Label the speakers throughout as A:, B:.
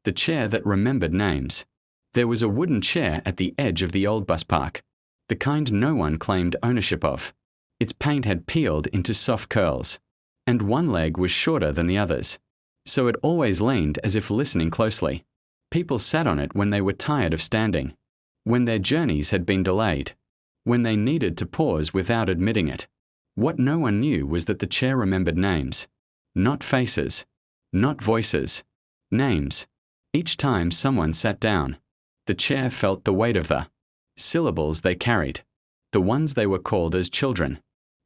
A: The chair that remembered names. There was a wooden chair at the edge of the old bus park, the kind no one claimed ownership of. Its paint had peeled into soft curls, and one leg was shorter than the others, so it always leaned as if listening closely. People sat on it when they were tired of standing, when their journeys had been delayed, when they needed to pause without admitting it. What no one knew was that the chair remembered names. Not faces, not voices, names. Each time someone sat down, the chair felt the weight of the syllables they carried, the ones they were called as children,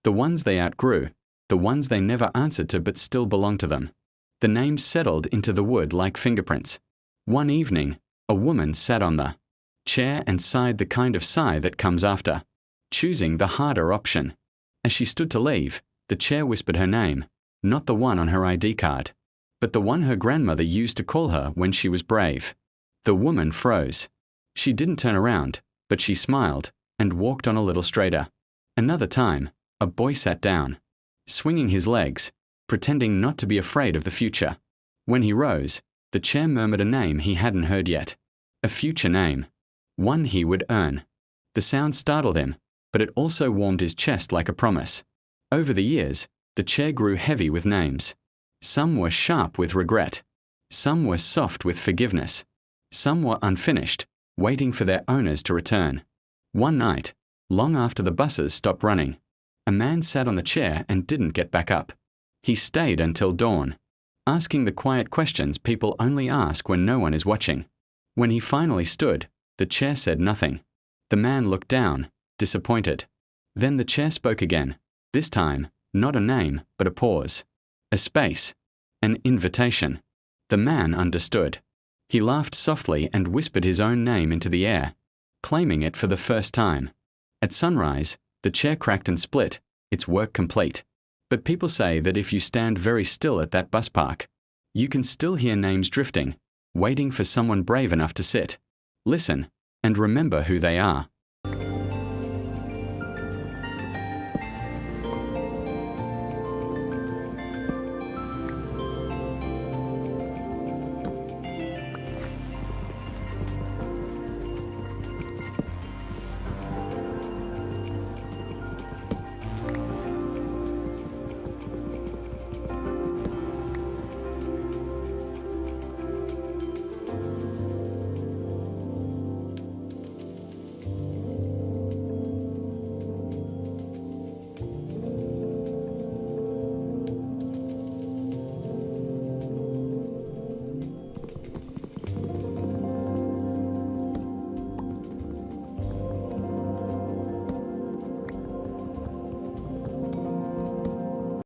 A: the ones they outgrew, the ones they never answered to but still belonged to them. The names settled into the wood like fingerprints. One evening, a woman sat on the chair and sighed the kind of sigh that comes after choosing the harder option. As she stood to leave, the chair whispered her name, not the one on her ID card, but the one her grandmother used to call her when she was brave. The woman froze. She didn't turn around, but she smiled and walked on a little straighter. Another time, a boy sat down, swinging his legs, pretending not to be afraid of the future. When he rose, the chair murmured a name he hadn't heard yet. A future name. One he would earn. The sound startled him, but it also warmed his chest like a promise. Over the years, the chair grew heavy with names. Some were sharp with regret. Some were soft with forgiveness. Some were unfinished, waiting for their owners to return. One night, long after the buses stopped running, a man sat on the chair and didn't get back up. He stayed until dawn, asking the quiet questions people only ask when no one is watching. When he finally stood, the chair said nothing. The man looked down, disappointed. Then the chair spoke again, this time, not a name, but a pause. A space. An invitation. The man understood. He laughed softly and whispered his own name into the air, claiming it for the first time. At sunrise, the chair cracked and split, its work complete. But people say that if you stand very still at that bus park, you can still hear names drifting, waiting for someone brave enough to sit. Listen, and remember who they are.